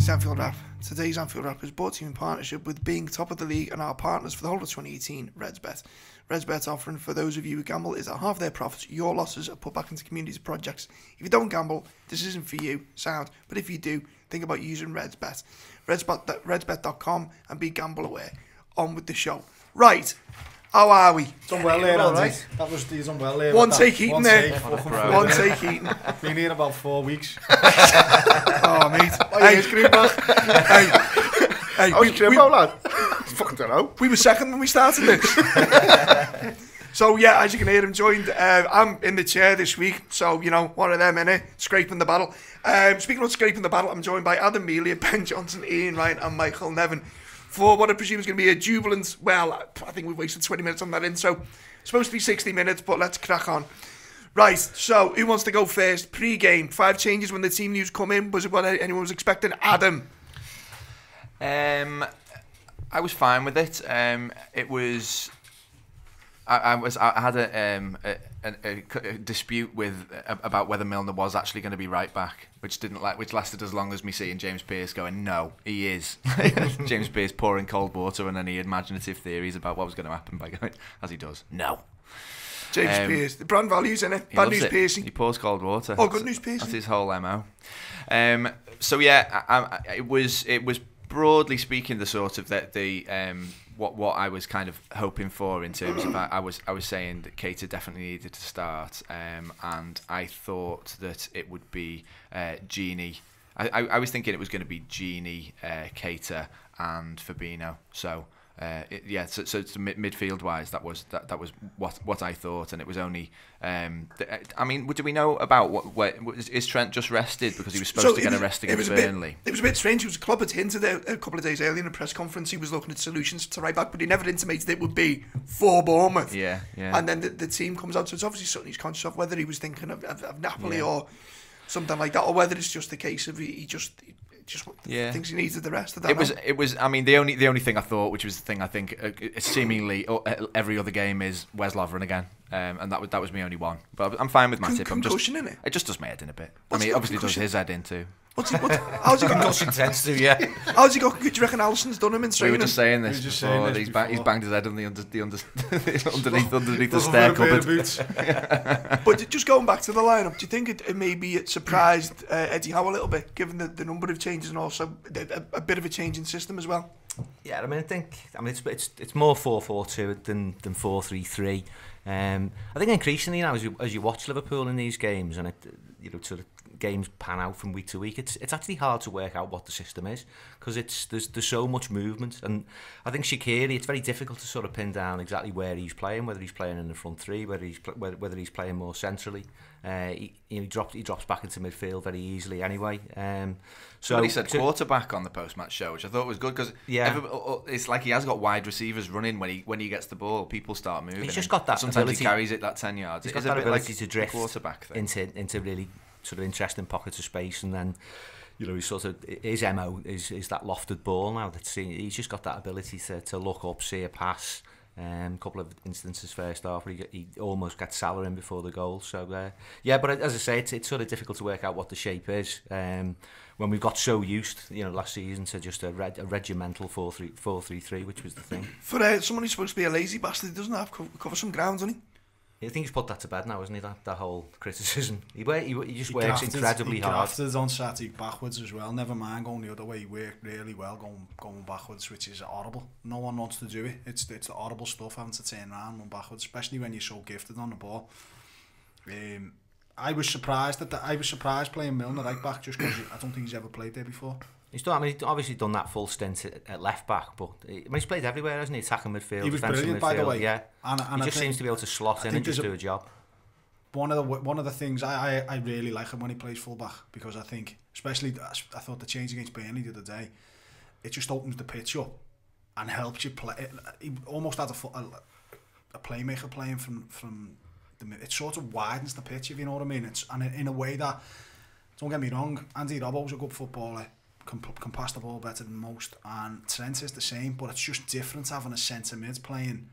It's Anfield Wrap. Today's Anfield Wrap is brought to you in partnership with being top of the league and our partners for the whole of 2018, RedsBet. RedsBet's offering for those of you who gamble is that half their profits, your losses, are put back into community projects. If you don't gamble, this isn't for you, sound. But if you do, think about using RedsBet. RedsBet.com and be gamble aware. On with the show. Right. How are we? Done well there, Andy. Right. That was done well there. One take Heaton there. One take Heaton. Been here about 4 weeks. Oh, mate. Hey, lad. Fucking don't know. We were second when we started this. So, yeah, as you can hear, I'm joined. I'm in the chair this week. So, you know, one of them, innit? Scraping the battle. Speaking of scraping the battle, I'm joined by Adam Melia, Ben Johnson, Ian Wright, and Michael Nevin. For what I presume is going to be a jubilant, well, I think we've wasted 20 minutes on that intro. It's supposed to be 60 minutes, but let's crack on. Right, so who wants to go first? Pre-game, 5 changes when the team news come in. Was it what anyone was expecting? Adam? I was fine with it. It was... I had a dispute about whether Milner was actually going to be right back, which lasted as long as me seeing James Pearce going, no, he is. James Pearce pouring cold water and any imaginative theories about what was going to happen by going, as he does, no. James Pearce, the brand values, innit? Bad news Pearce. He pours cold water. Oh, good news Pearce. That's his whole MO. So yeah, it was broadly speaking the sort of what I was kind of hoping for in terms of I was saying that Keita definitely needed to start, and I thought that it would be Gini. I was thinking it was going to be Gini, Keita, and Fabinho. So. So midfield wise, that was what I thought, and it was only. I mean, do we know about is Trent just rested because he was supposed to get a rest against Burnley? It was a bit strange. The club had hinted a couple of days earlier in a press conference he was looking at solutions to right back, but he never intimated it would be for Bournemouth. Yeah. And then the team comes out, so it's obviously something he's conscious of, whether he was thinking of Napoli or something like that, or whether it's just a case of he just thinks he needed the rest of that. It was. I mean, the only thing I thought, which was the thing I think, seemingly every other game is Wes Lovren again, and that was my only one. But I'm fine with my tip. Concussion, innit? It just does my head in a bit. It obviously does his head in too. How's he got concussion tends to, yeah. How's he got? Do you reckon Alisson's done him in training? We were just saying this before. He's banged his head on the underneath the stair cupboard. But just going back to the lineup, do you think it maybe surprised Eddie Howe a little bit, given the number of changes and also a bit of a change in system as well? Yeah, I mean, it's more 4-4-2 than 4-3-3. I think increasingly now, as you watch Liverpool in these games, and sort of games pan out from week to week, it's actually hard to work out what the system is, because there's so much movement. And I think Shaqiri, it's very difficult to sort of pin down exactly where he's playing, whether he's playing in the front three, whether he's playing more centrally. He drops back into midfield very easily anyway. So he said quarterback on the post-match show, which I thought was good, because it's like he has got wide receivers running when he gets the ball. People start moving. He's just got that sometimes ability, he carries it that 10 yards. He's got that ability to drift quarterback thing. into really sort of interesting pockets of space, and then he's sort of, his MO is that lofted ball now. He's just got that ability to look up, see a pass. A couple of instances first half where he almost got Salah in before the goal. So but as I say, it's sort of difficult to work out what the shape is when we've got so used, last season, to just a regimental 4-3-3, which was the thing. For someone who's supposed to be a lazy bastard, he doesn't have to cover some ground, doesn't he? I think he's put that to bed now, isn't he? That whole criticism. He just works incredibly hard. He drafted on Saturday backwards as well. Never mind going the other way. He worked really well going backwards, which is horrible. No one wants to do it. It's the horrible stuff, having to turn around and run backwards, especially when you're so gifted on the ball. I was surprised playing Milner right back, just because I don't think he's ever played there before. He's obviously done that full stint at left back, but he's played everywhere, hasn't he? Attacking midfield, he was brilliant, by the way. Yeah, and he just seems to be able to slot in and just do a job. One of the things I really like him when he plays full back, because I think, especially I thought the change against Burnley the other day, it just opens the pitch up and helps you play. He almost had a playmaker playing from the. It sort of widens the pitch, if you know what I mean. And in a way that, don't get me wrong, Andy Robbo's a good footballer. Can pass the ball better than most, and Trent is the same, but it's just different having a centre mid playing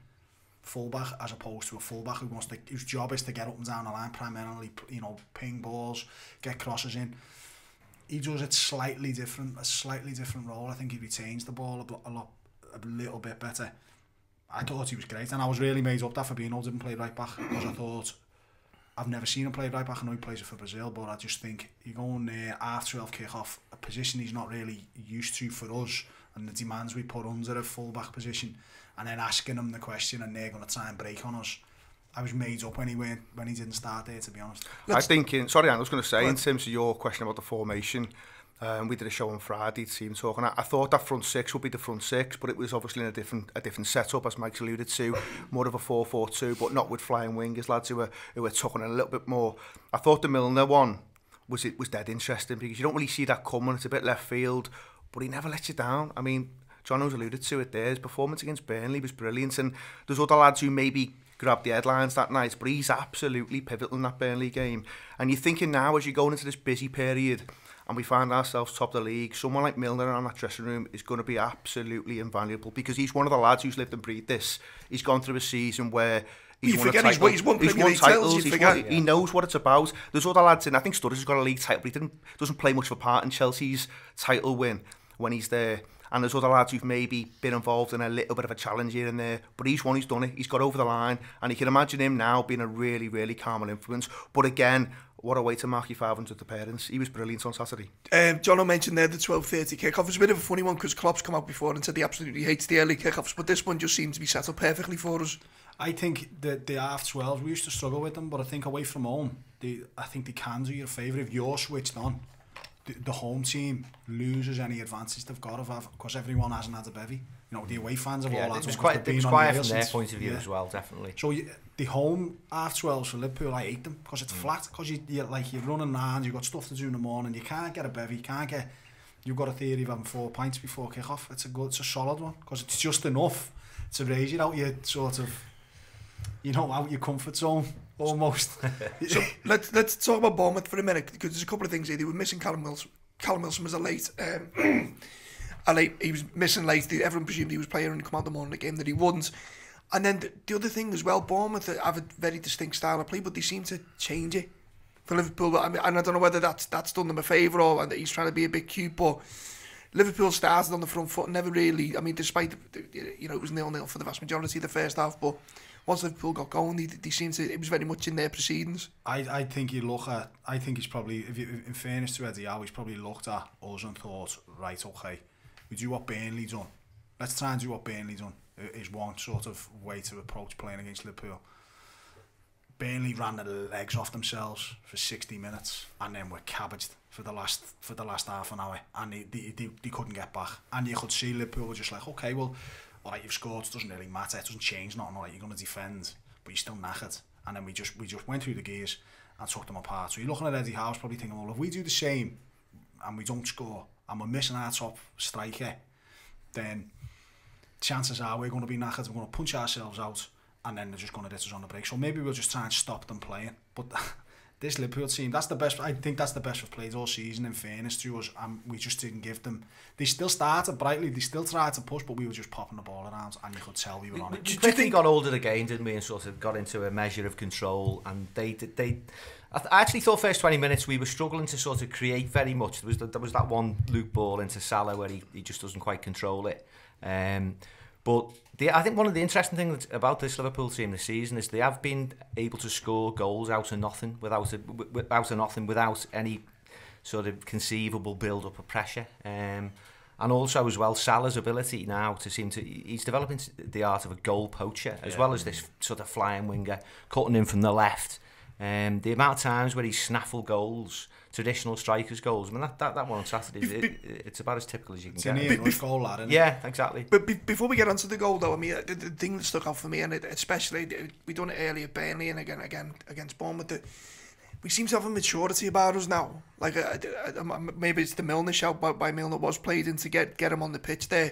fullback as opposed to a fullback whose job is to get up and down the line primarily, ping balls, get crosses in. he does it slightly different, a slightly different role. I think he retains the ball a little bit better. I thought he was great, and I was really made up that Fabinho didn't play right back, because I thought, I've never seen him play right back. I know he plays it for Brazil, but I just think you're going there after 12 kick-off, a position he's not really used to for us, and the demands we put under a full-back position, and then asking him the question, and they're going to try and break on us. I was made up when he didn't start there, to be honest. I think, sorry, I was going to say, in terms of your question about the formation, we did a show on Friday, team talk, and I thought that front six would be the front six, but it was obviously in a different setup, as Mike's alluded to, more of a 4-4-2, but not with flying wingers, lads who were tucking in a little bit more. I thought the Milner one was dead interesting, because you don't really see that coming. It's a bit left field, but he never lets you down. I mean, Jono's alluded to it there. His performance against Burnley was brilliant, and there's other lads who maybe grabbed the headlines that night, but he's absolutely pivotal in that Burnley game. And you're thinking now, as you're going into this busy period, and we find ourselves top of the league, someone like Milner around that dressing room is going to be absolutely invaluable, because he's one of the lads who's lived and breathed this. He's gone through a season where he's won Premier League titles. He knows what it's about. There's other lads in, I think Sturridge has got a league title, but he doesn't play much of a part in Chelsea's title win when he's there. And there's other lads who've maybe been involved in a little bit of a challenge here and there, but he's one who's done it. He's got over the line, and you can imagine him now being a really, really calming influence. But again, what a way to mark your 500th appearance. He was brilliant on Saturday. Jono mentioned there the 12:30 kick-off. It's a bit of a funny one, because Klopp's come out before and said he absolutely hates the early kick-offs, but this one just seemed to be set up perfectly for us. I think that the half 12, we used to struggle with them, but I think away from home, I think they can do you a favour if you're switched on. The home team loses any advantage they've got because everyone hasn't had a bevy. You know, the away fans have all had. It was quiet from their point of view as well, definitely. So the home half 12s for Liverpool, I hate them, because it's flat, because you're running around, you've got stuff to do in the morning, you can't get a bevy, you've got a theory of having 4 pints before kick-off. It's a solid one, because it's just enough to raise you out your sort of, out your comfort zone, almost. So let's talk about Bournemouth for a minute, because there's a couple of things here. They were missing Callum Wilson. Callum Wilson was he was missing late. Everyone presumed he was playing and come out the morning of the game that he wouldn't. And then the other thing as well, Bournemouth have a very distinct style of play, but they seem to change it for Liverpool. I mean, and I don't know whether that's done them a favour or that he's trying to be a bit cute, but Liverpool started on the front foot and never really, I mean, despite, it was 0-0 for the vast majority of the first half, but once Liverpool got going, they seemed to, it was very much in their proceedings. I think he's probably, in fairness to Eddie Howe, he's probably looked at us and thought, right, okay, we do what Burnley done. Let's try and do what Burnley done. Is one sort of way to approach playing against Liverpool. Burnley ran the legs off themselves for 60 minutes and then were cabbaged for the last half an hour, and they couldn't get back. And you could see Liverpool were just like, okay, well, all right, you've scored, it doesn't really matter, it doesn't change nothing, all right, you're going to defend, but you're still knackered. And then we just went through the gears and took them apart. So you're looking at Eddie Howe's probably thinking, well, if we do the same and we don't score and we're missing our top striker, then chances are we're going to be knackered, we're going to punch ourselves out, and then they're just going to hit us on the break. So maybe we'll just try and stop them playing. But this Liverpool team, that's the best. I think that's the best we've played all season, in fairness to us, and we just didn't give them. They still started brightly, they still tried to push, but we were just popping the ball around, and you could tell we were on it. Do you think they got older again, didn't we, and sort of got into a measure of control? And they I actually thought first 20 minutes we were struggling to sort of create very much. There was that one loop ball into Salah where he just doesn't quite control it. But I think one of the interesting things about this Liverpool team this season is they have been able to score goals out of nothing, without any sort of conceivable build-up of pressure. And also as well, Salah's ability now he's developing the art of a goal poacher, as well as this sort of flying winger, cutting in from the left. The amount of times where he's snaffled goals, traditional strikers' goals. I mean, that one on Saturday, it's about as typical as you can get. Goal, lad, isn't it? Yeah, exactly. But before we get onto the goal, though, I mean, the thing that stuck out for me, and especially we done it earlier, Burnley, and again against Bournemouth, we seem to have a maturity about us now. Like maybe it's the Milner shout by Milner was played in to get him on the pitch there.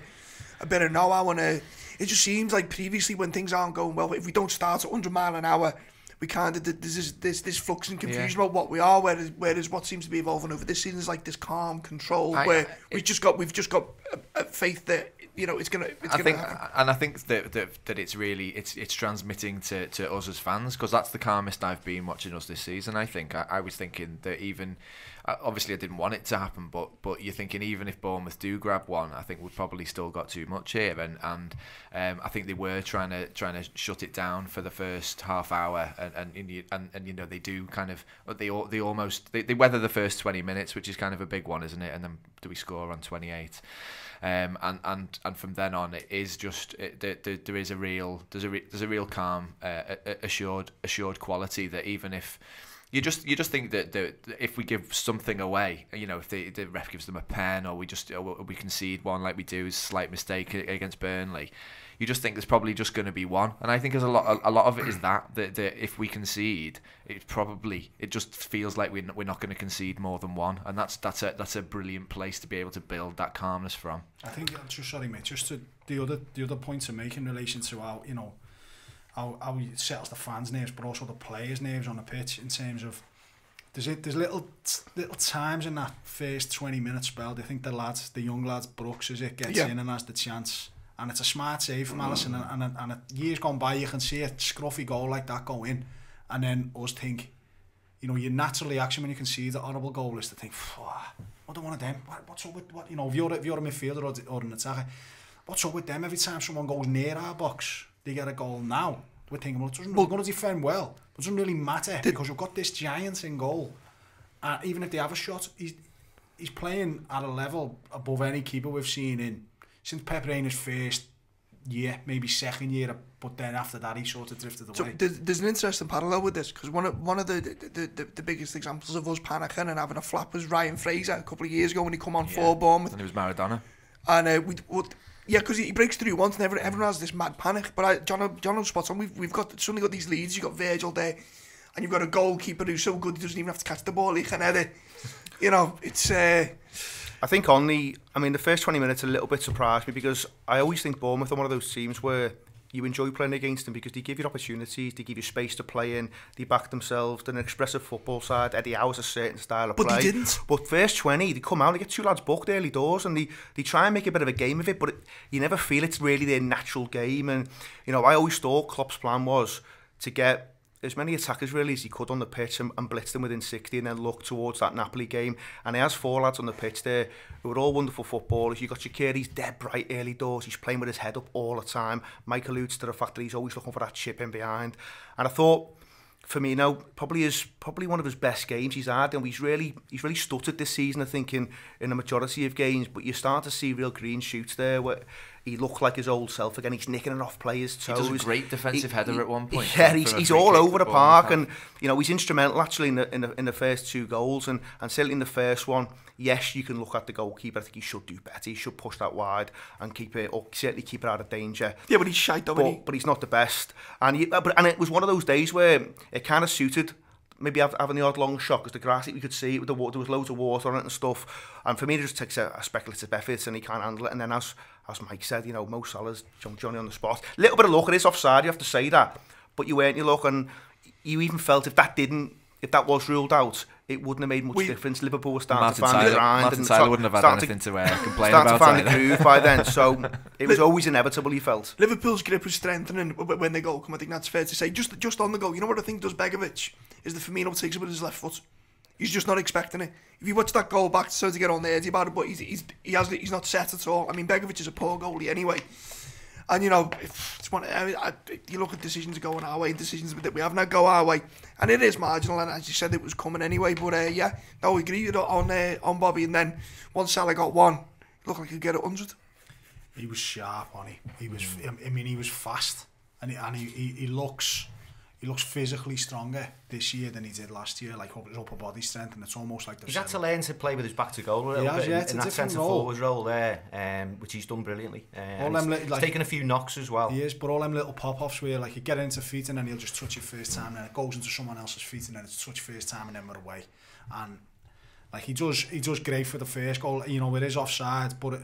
A bit of know-how, and it just seems like previously when things aren't going well, if we don't start at 100 mile an hour, we kind of there's this flux and confusion about what we are. Whereas what seems to be evolving over this season is like this calm control where we've just got faith that it's gonna happen. I think that it's really it's transmitting to us as fans, because that's the calmest I've been watching us this season. I think I was thinking that even obviously I didn't want it to happen, but you're thinking even if Bournemouth do grab one, I think we've probably still got too much here, and I think they were trying to shut it down for the first half hour, and they do kind of they weather the first 20 minutes, which is kind of a big one, isn't it? And then do we score on 28? And from then on, it is just there is a real calm, assured quality that even if you just think that if we give something away, if the ref gives them a pen, or we concede one like we do, is a slight mistake against Burnley, you just think there's probably just going to be one. And I think there's a lot of it is that if we concede, it just feels like we're not going to concede more than one, and that's a brilliant place to be able to build that calmness from. I think just to the other point to make in relation to how it settles the fans' nerves, but also the players' nerves on the pitch, in terms of there's little times in that first 20-minute spell. I think the young lads, Brooks as it gets in and has the chance, and it's a smart save from Alisson, and years gone by, you can see a scruffy goal like that go in, and then us think, your natural reaction when you can see the horrible goal is to think, what do one of them? What's up with if you're a midfielder or an attacker, what's up with them? Every time someone goes near our box, they get a goal now. We're thinking, we're going to defend well. It doesn't really matter, because we've got this giant in goal. Even if they have a shot, he's playing at a level above any keeper we've seen since Pep Reina's first year, maybe second year, but then after that he sort of drifted away. So there's an interesting parallel with this, because one of the biggest examples of us panicking and having a flap was Ryan Fraser a couple of years ago when he come on for Bournemouth. And it was Maradona. And because he breaks through once and everyone has this mad panic. But John spots on. We've suddenly got these leads. You've got Virgil there, and you've got a goalkeeper who's so good he doesn't even have to catch the ball. He can head it. It's. I think the first 20 minutes a little bit surprised me, because I always think Bournemouth are one of those teams where you enjoy playing against them because they give you opportunities, they give you space to play in, they back themselves, they're an expressive football side. Eddie Howe's a certain style of play. But they didn't. But first 20, they come out, they get two lads booked early doors, and they try and make a bit of a game of it, but you never feel it's really their natural game. And, I always thought Klopp's plan was to get as many attackers really as he could on the pitch and blitz them within 60, and then look towards that Napoli game. And he has four lads on the pitch there who are all wonderful footballers. You've got Shaqiri, he's dead bright early doors, he's playing with his head up all the time. Mike alludes to the fact that he's always looking for that chip in behind. And I thought Firmino probably one of his best games he's had, and he's really stuttered this season, I think, in a majority of games, but you start to see real green shoots there where he looked like his old self again. He's nicking it off players' toes. He does a great defensive header at one point. Yeah, he's all over the park, and he's instrumental actually in the first two goals, and certainly in the first one. Yes, you can look at the goalkeeper. I think he should do better. He should push that wide and certainly keep it out of danger. Yeah, but he's shite though. But he's not the best, and it was one of those days where it kind of suited maybe having the odd long shot, because the grass, we could see it with the water, there was loads of water on it and stuff, and for me it just takes a speculative effort and he can't handle it. And then as Mike said, Mo Salah's Johnny on the spot, little bit of luck, it is offside, you have to say that, but you weren't your luck, and you even felt if that was ruled out, it wouldn't have made much difference. Liverpool was starting to find the grind, Martin Tyler wouldn't have had anything to complain about. Starting to find the groove by then, so it was always inevitable, he felt. Liverpool's grip was strengthening when the goal come. I think that's fair to say. Just on the goal, what I think does Begovic is the Firmino takes it with his left foot. He's just not expecting it. If you watch that goal back, so to get on the edge about it, but he's not set at all. I mean, Begovic is a poor goalie anyway. And you look at decisions going our way, decisions that we haven't had go our way, and it is marginal. And as you said, it was coming anyway. But we agreed on Bobby. And then once Salah got one, it looked like he'd get 100. He was sharp, wasn't he? He was fast, and he looks physically stronger this year than he did last year, like his upper body strength, and it's almost like he's had to learn to play with his back to goal a little bit in that centre-forward role there, which he's done brilliantly. He's taken a few knocks as well. He is, but all them little pop-offs where you get into feet and then he'll just touch it first time, and then it goes into someone else's feet and then it's touch first time and then we're away. And he does great for the first goal. It is offside, but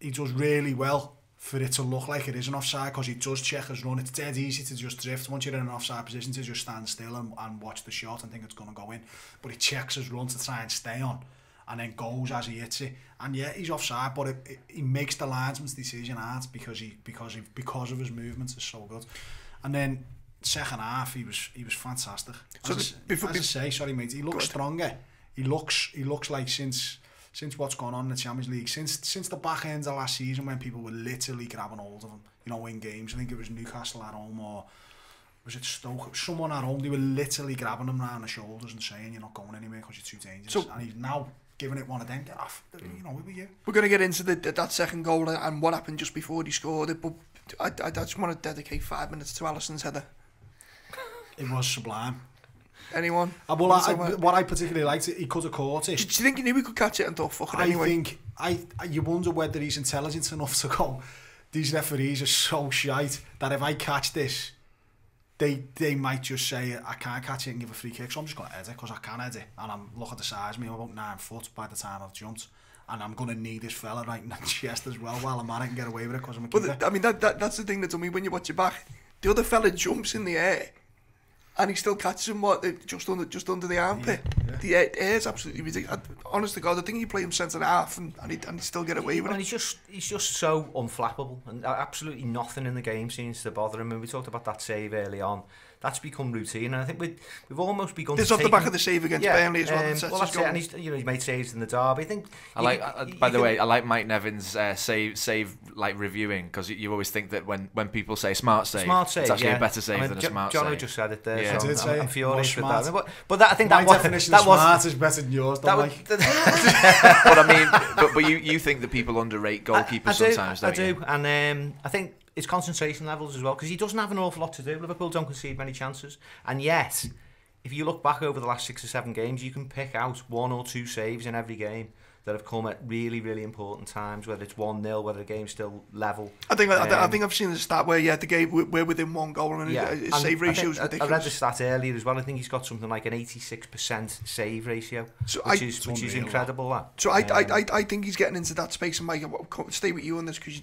he does really well for it to look like it is an offside, because he does check his run. It's dead easy to just drift once you're in an offside position, to just stand still and watch the shot and think it's going to go in, but he checks his run to try and stay on, and then goes as he hits it. And yeah, he's offside, but he makes the linesman's decision hard because of his movements is so good. And then second half, he was fantastic. So as I say, sorry mate, he looks stronger. He looks like since what's gone on in the Champions League, since the back end of last season when people were literally grabbing hold of him, you know, in games. I think it was Newcastle at home, or was it Stoke? Someone at home, they were literally grabbing him around the shoulders and saying, "You're not going anywhere because you're too dangerous." So, and he's now giving it one of them. Get off, you know, with you. We're going to get into that second goal and what happened just before he scored it, but I just want to dedicate 5 minutes to Alisson's header. It was sublime. Anyone? What I particularly liked, he could have caught it. Do you think he knew he could catch it and thought, fuck it anyway? I think you wonder whether he's intelligent enough to go, these referees are so shite that if I catch this, they might just say I can't catch it and give a free kick, so I'm just going to head it because I can head it, and I'm look at the size of me, I'm about 9 foot by the time I've jumped, and I'm going to need this fella right in the chest as well while I'm at it and get away with it because I'm a keeper. But I mean that's the thing that told me when you watch it back, the other fella jumps in the air and he still catches him just under the armpit. Yeah. The air is absolutely ridiculous. Honest to God, I think he played him centre half and he still get away with it. He's just so unflappable, and absolutely nothing in the game seems to bother him. And we talked about that save early on. That's become routine, and I think we've almost begun. This off the back of the save against Burnley as well. Well, that's it. And he's made saves in the derby. I think. By the way, I like Mike Nevin's save like reviewing, because you always think that when people say smart save, it's actually a better save than a smart save. Jono just said it there. Yeah. So I'm furious with that. But I think my definition of smart is better than yours. But I mean, but you think that people underrate goalkeepers sometimes, don't you? I do, and I think it's concentration levels as well, because he doesn't have an awful lot to do. Liverpool don't concede many chances, and yet if you look back over the last 6 or 7 games, you can pick out 1 or 2 saves in every game that have come at really, really important times, whether it's 1-0, whether the game's still level. I think I've seen the stat where the game we're within 1 goal and his save ratio is ridiculous. I read the stat earlier as well. I think he's got something like an 86% save ratio, which is incredible. That. So I think he's getting into that space, and Mike, I'll stay with you on this because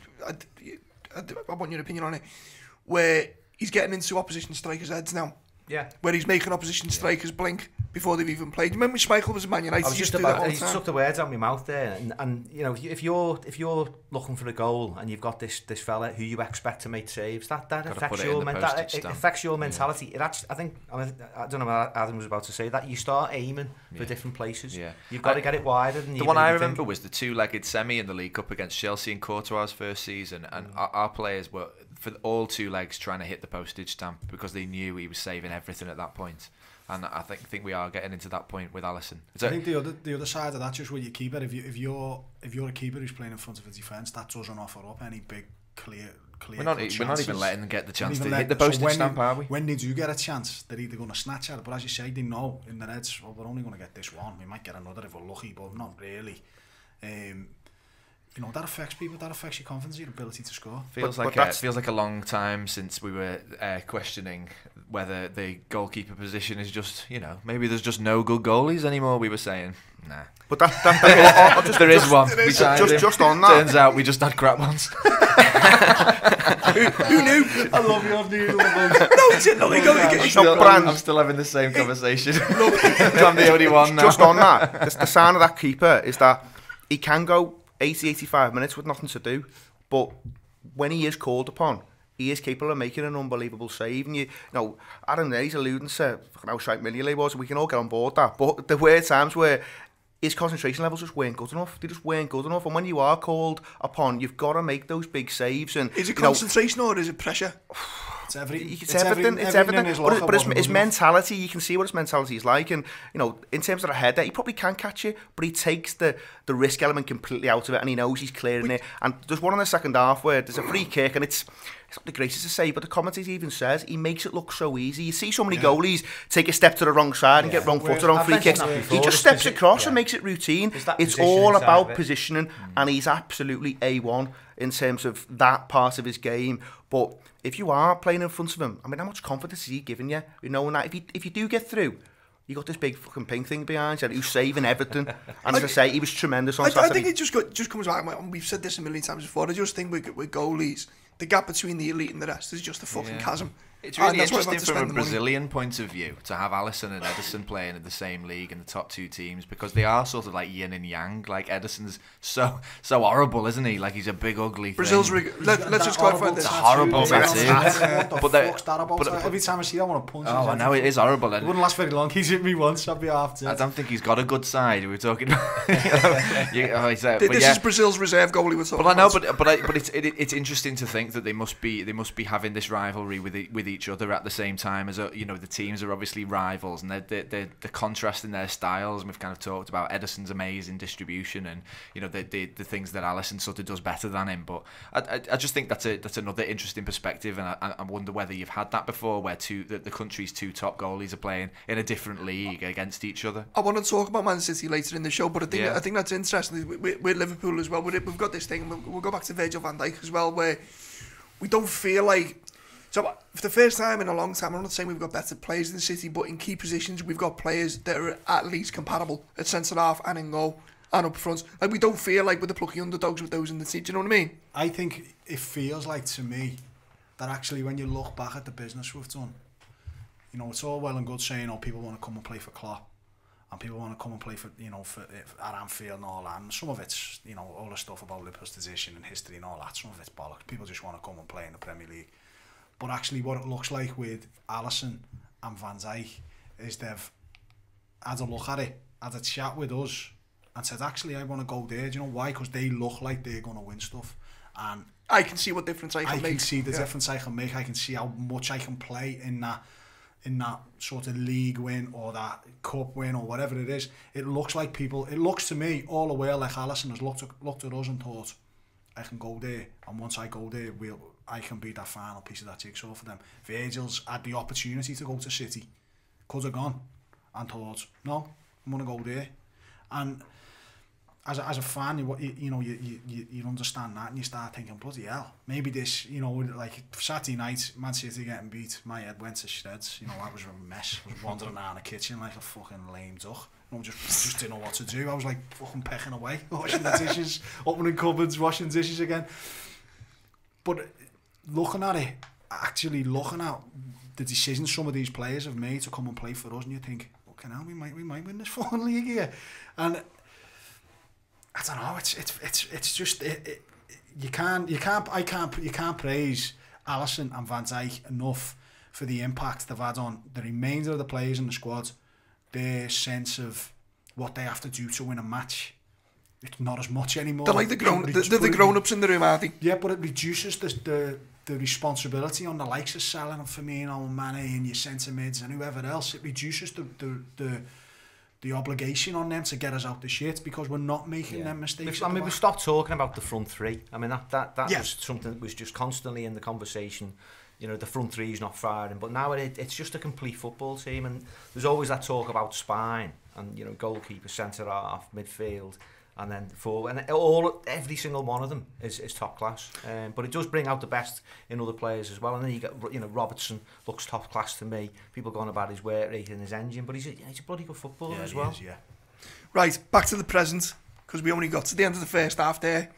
I want your opinion on it, where he's getting into opposition strikers' heads now. Yeah. Where he's making opposition strikers blink before they've even played. Remember when Schmeichel was at Man United? He took the words out of my mouth there, and you know, if you're looking for a goal and you've got this fella who you expect to make saves, that affects your mentality. Yeah. I don't know what Adam was about to say, that you start aiming for different places. Yeah. You've got to get it wider. The one I remember was the 2-legged semi in the League Cup against Chelsea in Courtois' first season, and our players were for all 2 legs trying to hit the postage stamp because they knew he was saving everything at that point. And I think we are getting into that point with Alisson. I think the other side of that, just with your keeper, if you're a keeper who's playing in front of a defence, that doesn't offer up any big clear. We're not even letting them get the chance to hit the postage stamp, are we? When they do get a chance, they're either going to snatch at it, but as you say, they know in their heads, well, we're only going to get this one. We might get another if we're lucky, but not really. You know, that affects people. That affects your confidence, your ability to score. Feels like a long time since we were questioning whether the goalkeeper position is just, you know, maybe there's just no good goalies anymore. We were saying, nah. But there is one. Just on that. Turns out we just had crap ones. Who knew? I love your new I'm still having the same conversation. I'm the only one now. Just on that, the sign of that keeper is that he can go 80-85 minutes with nothing to do, but when he is called upon, he is capable of making an unbelievable save. And you know, Adam there, he's alluding to how shite Melia was, and we can all get on board that, but there were times where his concentration levels just weren't good enough. They just weren't good enough, and when you are called upon, you've got to make those big saves. And is it concentration or is it pressure? It's everything. But his mentality, you can see what his mentality is like. And you know, in terms of the header, he probably can catch it, but he takes the risk element completely out of it, and he knows he's clearing it. And there's one in the second half where there's a free kick, and it's not the greatest to say, but the commentator even says he makes it look so easy. You see so many goalies take a step to the wrong side and get wrong-footed on free kicks. He just steps across and makes it routine. It's all about positioning, and he's absolutely A1 in terms of that part of his game. But if you are playing in front of him, I mean, how much confidence is he giving you? You know, that if you do get through, you got this big fucking pink thing behind you who's saving everything. And as I say, he was tremendous on Saturday. I think it just comes back, and we've said this a million times before, I just think with goalies, the gap between the elite and the rest is just a fucking chasm. It's really that's why I've interesting had to from a spend the money. Brazilian point of view to have Alisson and Ederson playing in the same league in the top two teams, because they are sort of like yin and yang. Like Ederson's so horrible, isn't he? Like he's a big ugly Brazil's thing. let's just clarify this. It's a horrible tattoo. What the fuck's that about? Every time I see that, I want to punch him. Oh, I know, it is horrible. It wouldn't last very long. He's hit me once, I'd be after. I don't think he's got a good side. We were talking. This is Brazil's reserve goalie we're talking But I know, about. but it's interesting to think that they must be having this rivalry with each other at the same time as the teams are obviously rivals, and they're contrast in their styles. And we've kind of talked about Ederson's amazing distribution and the things that Alisson sort of does better than him. But I just think that's another interesting perspective, and I wonder whether you've had that before, where the country's two top goalies are playing in a different league against each other. I want to talk about Man City later in the show, but I think Yeah. I think that's interesting with Liverpool as well. We've got this thing. We'll go back to Virgil van Dijk as well, where we don't feel like. So for the first time in a long time, I'm not saying we've got better players in the City, but in key positions we've got players that are at least compatible at centre half and in goal and up front. Like we don't feel like we're the plucky underdogs with those in the team. Do you know what I mean? I think it feels like to me that actually when you look back at the business we've done, it's all well and good saying, people want to come and play for Klopp, and people want to come and play for at Anfield and all that. And some of it's all the stuff about Liverpool's position and history and all that. Some of it's bollocks. People just want to come and play in the Premier League. But actually, what it looks like with Alisson and Van Dijk is they've had a look at it, had a chat with us, and said, actually, I want to go there. Do you know why? Because they look like they're going to win stuff. And I can see what difference I can make. I can see the difference I can make. I can see how much I can play in that sort of league win or that cup win or whatever it is. It looks like people, it looks to me all the way like Alisson has looked at us and thought, I can go there, and once I go there, I can be that final piece of that jigsaw for them. Virgil's had the opportunity to go to City, could have gone, and thought, no, I'm going to go there. And as a fan, you understand that, and you start thinking, bloody hell, maybe this, like Saturday night, Man City getting beat, my head went to shreds. I was a mess. I was wandering around the kitchen like a fucking lame duck. I just didn't know what to do. I was like fucking pecking away, washing the dishes, opening cupboards, washing dishes again. But looking at it, actually looking at the decisions some of these players have made to come and play for us, and you think, okay, now we might win this fucking league here. And I don't know. It's just you can't praise Alisson and Van Dijk enough for the impact they've had on the remainder of the players in the squad. Their sense of what they have to do to win a match, it's not as much anymore. They're like the grown-ups in the room, are they? Yeah, but it reduces the responsibility on the likes of Salah and Firmino and Mane and your centre mids and whoever else. It reduces the obligation on them to get us out the shit because we're not making them mistakes. I mean, we stopped talking about the front three. I mean, that Yeah. was something that was just constantly in the conversation. The front three is not firing, but now it's just a complete football team, and there's always that talk about spine and goalkeeper, centre half, midfield, and then forward, and every single one of them is top class. But it does bring out the best in other players as well. And then you get Robertson looks top class to me. People going about his work rate and his engine, but he's a bloody good footballer as well. Right, back to the present, because we only got to the end of the first half there,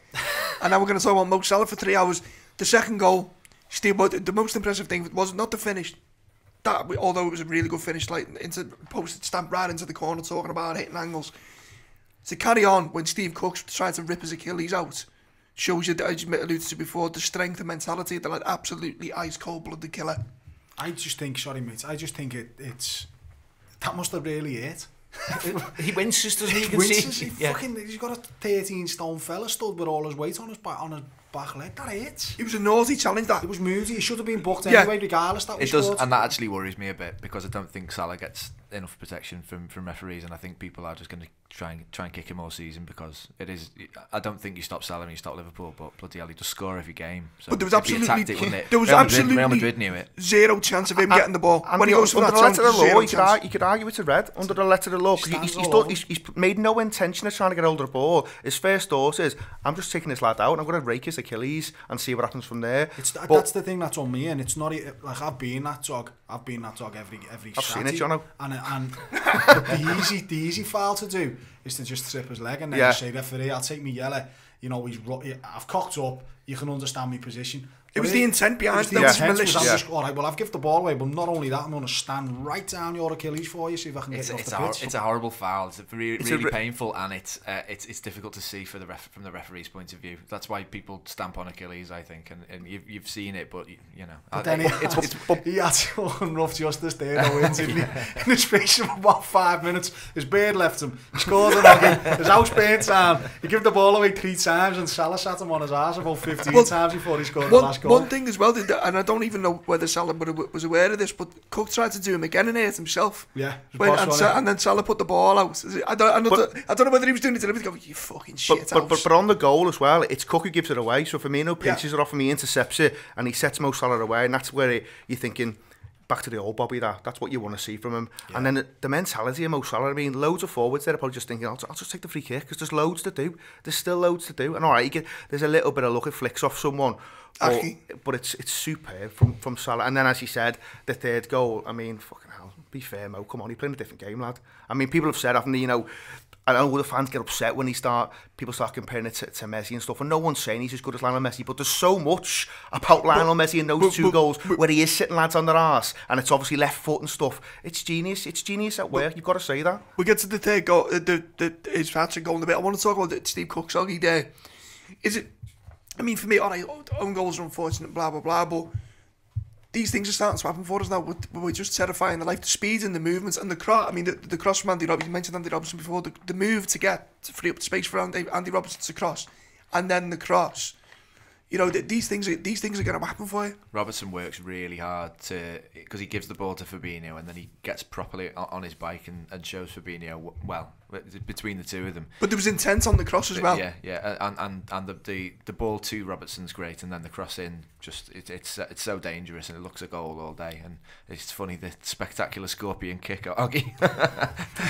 and now we're going to talk about Mo Salah for 3 hours. The second goal. Steve, but the most impressive thing was not the finish. That, although it was a really good finish, like into posted stamp right into the corner, talking about hitting angles. To carry on when Steve Cook's trying to rip his Achilles out, shows you, as you alluded to before, the strength and mentality. They're like absolutely ice cold blooded killer. I just think, it's that must have really hit. He winces, doesn't he? He's got a 13 stone fella stood with all his weight on his back leg. That hits. It was a naughty challenge. That it was moody. He should have been booked anyway, regardless. That it does, and that actually worries me a bit because I don't think Salah gets enough protection from referees, and I think people are just going to try and kick him all season because it is. I don't think you stop Salah and you stop Liverpool, but bloody hell, he does score every game. So but there was absolutely Real Madrid knew it. Zero chance of him getting the ball when he goes for under that. the letter of the law, you could argue it's a red under the letter of the law. He's made no intention of trying to get hold of the ball. His first thought is, I'm just taking this lad out and I'm going to rake his Achilles and see what happens from there. That's the thing that's on me, and it's not like I've been that dog every I've seen it, Jono. And the easy foul to do is to just trip his leg and then say, referee, I'll take me yellow. I've cocked up. you can understand my position. It was the intent behind it. The That was intent was, malicious. I'm just, all right, well, I've given the ball away, but not only that, I'm going to stand right down your Achilles for you, see if I can get you off the pitch. It's a horrible foul. It's really painful, and it's difficult to see from the referee's point of view. That's why people stamp on Achilles, I think, and you've seen it, but you know. But then he had some rough justice there, though, in the space of about 5 minutes. His beard left him. He scored a noggin. His house burnt down. He gave the ball away 3 times, and Salah sat him on his arse about 15 times before he scored the last goal. One thing as well, and I don't even know whether Salah was aware of this, but Cook tried to do him again and hurt himself. Yeah, and then Salah put the ball out. I don't know whether he was doing it to him. Go, you fucking shit. But on the goal as well, it's Cook who gives it away. So Firmino pinches it off and he intercepts it, and he sets Mo Salah away, and that's where you're thinking, back to the old Bobby, that's what you want to see from him. Yeah. And then the mentality of Mo Salah, I mean, loads of forwards there are probably just thinking, I'll just take the free kick, because there's loads to do. There's still loads to do. And all right, there's a little bit of luck, it flicks off someone, but it's superb from Salah. And then, as he said, the third goal, I mean, fucking hell, be fair, Mo, come on, you're playing a different game, lad. I mean, people have said, haven't they, you know, I know the fans get upset when people start comparing it to Messi and stuff, and no one's saying he's as good as Lionel Messi, but there's so much about Lionel Messi in those two goals where he is sitting lads on their arse, and it's obviously left foot and stuff. It's genius at work, you've got to say that. We get to the third goal, his hat goal in a bit. I want to talk about Steve Cook's soggy there. Is it, I mean, for me, all right, own goals are unfortunate, blah, blah, blah, but these things are starting to happen for us now. We're just terrifying the life, the speed and the movements and the cross. I mean, the cross from Andy Robertson, you mentioned Andy Robertson before, the move to free up the space for Andy Robertson to cross, and then the cross. You know, these things are going to happen for you. Robertson works really hard because he gives the ball to Fabinho, and then he gets properly on his bike and shows Fabinho well between the two of them. But there was intent on the cross as well. Yeah, and the ball to Robertson's great, and then the cross in, just it's so dangerous, and it looks a goal all day. And it's funny, the spectacular scorpion kick at Oggy.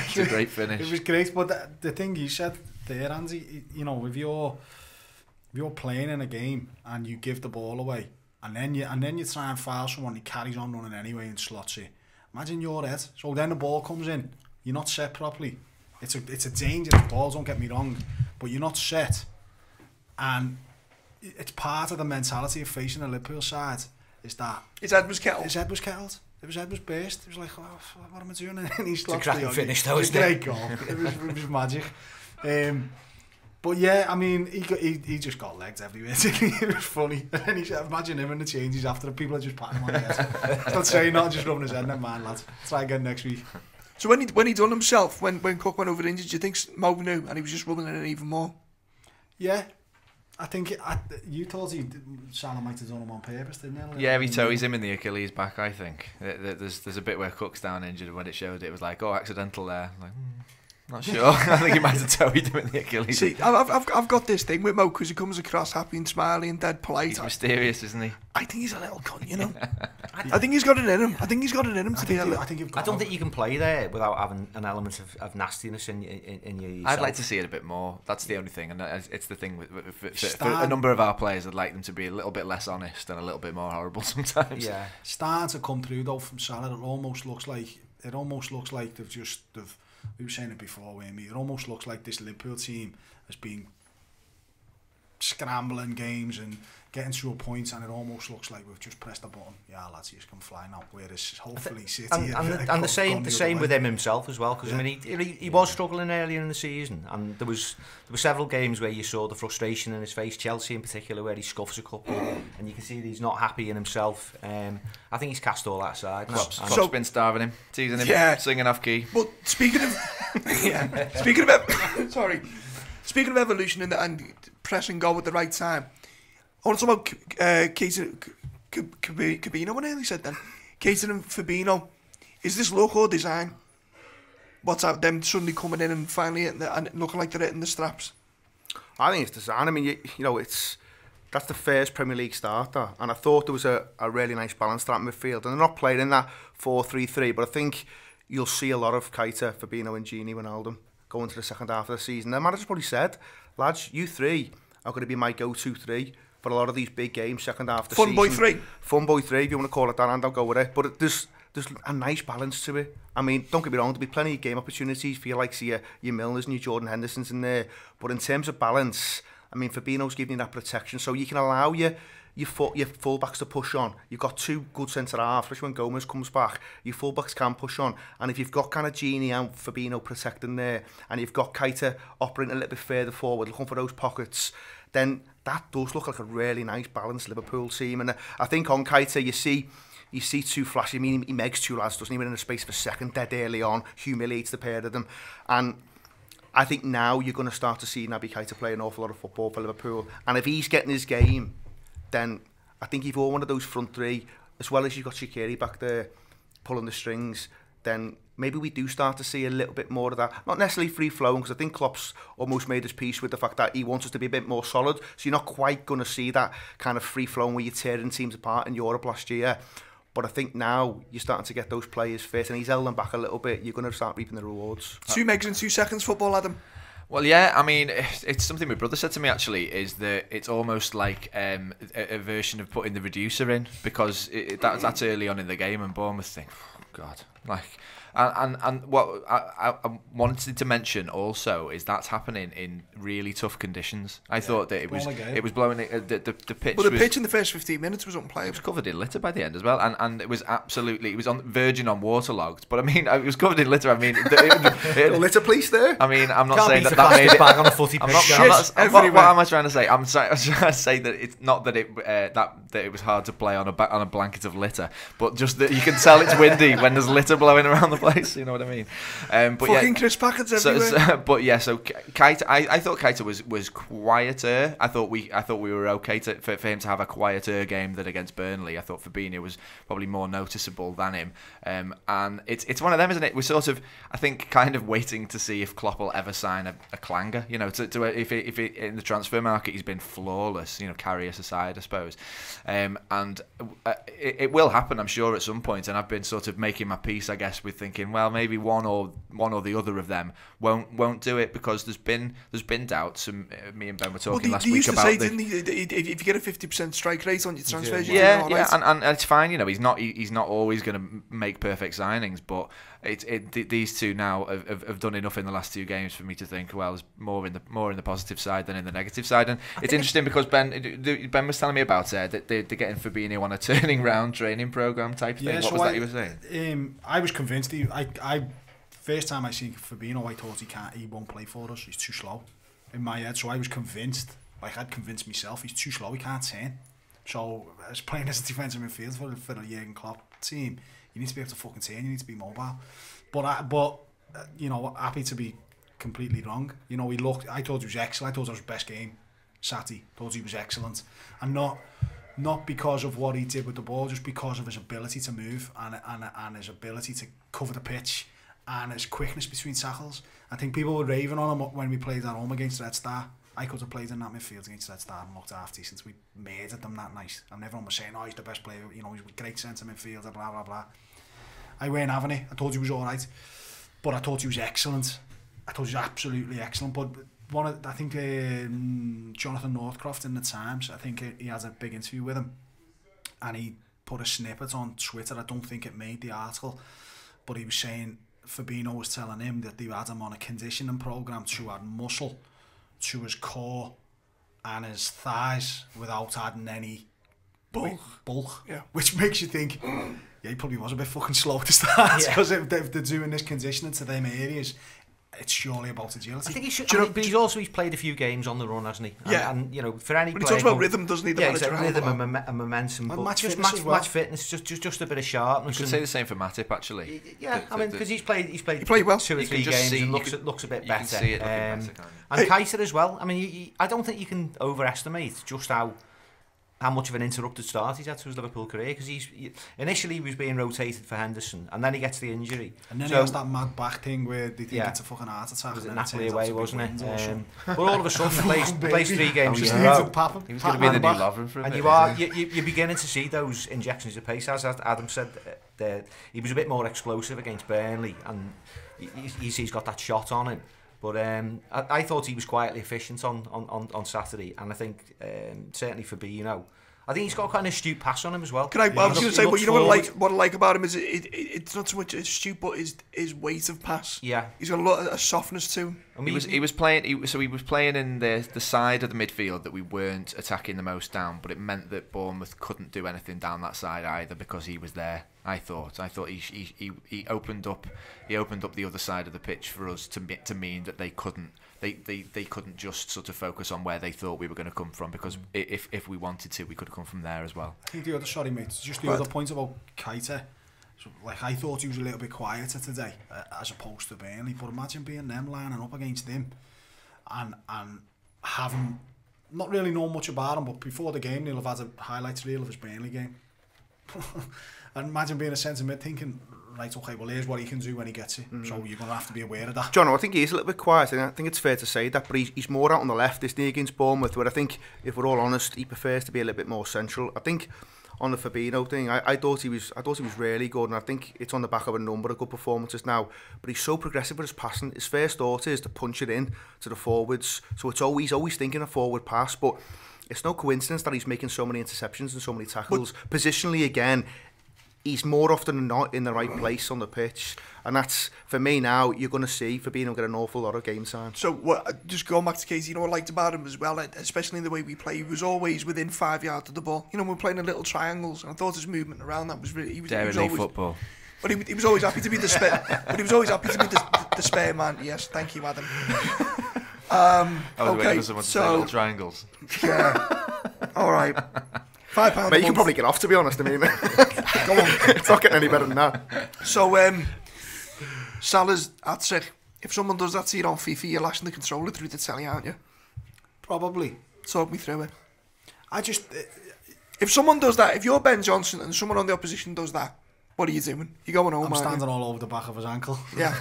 It's a great finish. It was great, but the thing you said there, Andy, you know, if you're playing in a game and you give the ball away, and then you try and foul someone, he carries on running anyway and slots it. Imagine your head. So then the ball comes in, you're not set properly. It's a dangerous ball, don't get me wrong, but you're not set, and it's part of the mentality of facing the Liverpool side is that his head was kettled. His head was burst. It was like, oh, what am I doing? And he's a cracking finish, though, isn't it? Great goal. It was magic. But yeah, I mean, he just got legs everywhere. It was funny. And then imagine him in the changes after, the people are just patting him on the head. He's not saying not just rubbing his head. Never mind, lads. Try again next week. So when he done himself, when Cook went over injured, do you think Mo knew and he was just rubbing it in even more? Yeah. I think you thought Salah might have done him on purpose, didn't you? Yeah, he toes him in the Achilles back, I think. There's a bit where Cook's down injured, and when it showed it was like, oh, accidental there. Like, not sure. I think he might have toed him in the Achilles. See, I've got this thing with Mo because he comes across happy and smiley and dead polite. He's mysterious, isn't he? I think he's a little cunt, you know. I think he's got it in him. I think he's got it in him to be a little. I don't think you can play there without having an element of nastiness in you yourself. I'd like to see it a bit more. That's the only thing, and it's the thing for a number of our players. I'd like them to be a little bit less honest and a little bit more horrible sometimes. Yeah, starting to come through though from Salah. It almost looks like they've. We were saying it before, weren't we? It almost looks like this Liverpool team has been scrambling games and getting to a point, and it almost looks like we've just pressed a button. Yeah, lads, you just come flying out. Whereas hopefully City and the same with him himself as well. Because I mean, he was struggling earlier in the season, and there were several games where you saw the frustration in his face. Chelsea in particular, where he scuffs a couple, and you can see that he's not happy in himself. I think he's cast all that aside. Klopp's been starving him, teasing him, singing off key. But speaking of speaking of evolution and pressing goal at the right time, I want to talk about Keaton Fabinho. What nearly said then? Keaton and Fabinho. Is this look or design? What's out them suddenly coming in and finally hitting and looking like they're hitting the straps? I think it's design. I mean, you know, that's the first Premier League starter, and I thought there was a really nice balance to that midfield. And they're not playing in that 4-3-3, but I think you'll see a lot of Keita, Fabinho and Gini Wijnaldum going to the second half of the season. The manager's probably said, lads, you three are going to be my go-to three for a lot of these big games, second half of the season. Fun boy three, if you want to call it that, and I'll go with it. But there's a nice balance to it. I mean, don't get me wrong, there'll be plenty of game opportunities for your likes of your Milners and your Jordan Hendersons in there. But in terms of balance, I mean, Fabinho's giving you that protection, so you can allow your full-backs to push on. You've got two good centre-halves, especially when Gomez comes back. Your full-backs can push on. And if you've got kind of Gini and Fabinho protecting there, and you've got Keita operating a little bit further forward, looking for those pockets, then that does look like a really nice, balanced Liverpool team. And I think on Keita, you see two flashes. I mean, he makes two lads, doesn't he? Within a space of a second, dead early on, humiliates the pair of them. And I think now you're going to start to see Naby Keita play an awful lot of football for Liverpool. And if he's getting his game, then I think if you're one of those front three, as well as you've got Shaqiri back there pulling the strings, then maybe we do start to see a little bit more of that. Not necessarily free-flowing, because I think Klopp's almost made his peace with the fact that he wants us to be a bit more solid. So you're not quite going to see that kind of free-flowing where you're tearing teams apart in Europe last year. But I think now you're starting to get those players fit, and he's held them back a little bit. You're going to start reaping the rewards. 2 megs in 2 seconds football, Adam. Well, yeah, I mean, it's something my brother said to me, actually, is that it's almost like a version of putting the reducer in, because that's early on in the game, and Bournemouth think, oh, God, like... And what I wanted to mention also is that's happening in really tough conditions. I thought that it was blowing the pitch. Well, the pitch in the first 15 minutes was unplayable. It was covered in litter by the end as well, and it was on verging on waterlogged. But I mean, it was covered in litter. I mean, litter police there. I mean, I'm not saying that made it bag on a footy pitch. What am I trying to say? I'm trying to say that it's not that it was hard to play on a blanket of litter, but just that you can tell it's windy when there's litter blowing around the place. You know what I mean? But fucking crisp packets everywhere. But yeah, so Keita, I thought Keita was quieter. I thought we were okay for him to have a quieter game than against Burnley. I thought Fabinho was probably more noticeable than him. And it's one of them, isn't it? We're sort of, I think, kind of waiting to see if Klopp will ever sign a clanger. You know, if in the transfer market he's been flawless. You know, Karius aside, I suppose. And it will happen, I'm sure, at some point. And I've been sort of making my peace, I guess, with thinking, well, maybe one or the other of them won't do it, because there's been doubts. And me and Ben were talking last week about if you get a 50% strike rate on your transfers, and it's fine. You know, he's not always going to make perfect signings, but these two now have done enough in the last 2 games for me to think, well, there's more in the positive side than in the negative side. And it's interesting because Ben was telling me about that they're getting Fabinho on a turning round training program type thing. What was that you were saying? I was convinced. First time I seen Fabinho, I thought he won't play for us. He's too slow in my head. So I was convinced. Like, I'd convinced myself he's too slow. He can't turn. So as playing as a defensive midfield for the Jurgen Klopp team, you need to be able to fucking turn. You need to be mobile. But you know, happy to be completely wrong. You know, I thought he was excellent. I thought it was his best game. Saturday, thought he was excellent, and not because of what he did with the ball, just because of his ability to move and his ability to cover the pitch and his quickness between tackles. I think people were raving on him when we played at home against Red Star. I could have played in that midfield against Red Star and looked half decent. We murdered them that night, and everyone was saying, "Oh, he's the best player. You know, he's a great centre midfielder." Blah blah blah. I weren't having it. I thought he was all right, but I thought he was excellent. I thought he was absolutely excellent. But I think Jonathan Northcroft in the Times, I think he has a big interview with him, and he put a snippet on Twitter. I don't think it made the article, but he was saying Fabinho was telling him that they had him on a conditioning program to add muscle to his core and his thighs without adding any bulk. Yeah. Which makes you think, yeah, he probably was a bit fucking slow to start, because if they're doing this conditioning to them areas, it's surely about agility. I think he should. But he's played a few games on the run, hasn't he? Yeah. And you know, for any player, he talks about rhythm, doesn't he? Rhythm and momentum. And match fitness, just a bit of sharpness. You could say the same for Matip, actually. Yeah, I mean, because he played well. 2 or 3 games and looks a bit better. You can see it looking better, and Keita as well. I mean, I don't think you can overestimate just how much of an interrupted start he's had to his Liverpool career, because initially he was being rotated for Henderson, and then he gets the injury, and then he has that mad back thing where they think it's a fucking heart attack. Was it Napoli away, wasn't it? But all of a sudden he plays 3 games in a row. He was going to be the new Lovren for a bit. And you're beginning to see those injections of pace. As Adam said, he was a bit more explosive against Burnley, and he's got that shot on him. But I thought he was quietly efficient on Saturday, and I think certainly Fabinho, I think he's got kind of astute pass on him as well. I was going to say, but you know what I like about him is it's not so much astute, but his weight of pass. Yeah, he's got a lot of softness to him. I mean, he was playing in the side of the midfield that we weren't attacking the most down, but it meant that Bournemouth couldn't do anything down that side either because he was there. I thought he opened up the other side of the pitch for us to mean that they couldn't just sort of focus on where they thought we were going to come from, because if we wanted to, we could have come from there as well. I think the other point about Keita, so, like, I thought he was a little bit quieter today as opposed to Burnley, but imagine being them lining up against him and having not really known much about him, but before the game they'll have had a highlights reel of his Burnley game. And imagine being a centre mid thinking, right, okay, well, here's what he can do when he gets it. So you're going to have to be aware of that. John, I think he is a little bit quiet, and I think it's fair to say that, but he's more out on the left, isn't he, against Bournemouth, where I think, if we're all honest, he prefers to be a little bit more central. I think on the Fabinho thing, I thought he was really good, and I think it's on the back of a number of good performances now, but he's so progressive with his passing. His first thought is to punch it in to the forwards, so it's always thinking a forward pass, but it's no coincidence that he's making so many interceptions and so many tackles. But positionally, again, he's more often than not in the right place on the pitch, and that's, for me now, you're going to see Fabinho get an awful lot of game time. So just going back to Casey, you know what I liked about him as well, especially in the way we play, he was always within 5 yards of the ball. You know, we're playing in little triangles, and I thought his movement around that was really... He was always, football. But he was always happy to be the spare... but he was always happy to be the spare man. Yes, thank you, Adam. Okay, so... little triangles. Yeah. All right. £5 Mate, you can probably get off, to be honest. I mean, go on. It's not getting any better than that. So, Salah's hat-trick. If someone does that to you on FIFA, you're lashing the controller through the telly, aren't you? Probably. Talk me through it. If someone does that, if you're Ben Johnson and someone on the opposition does that, what are you doing? You're going home, I'm standing all over the back of his ankle. Yeah.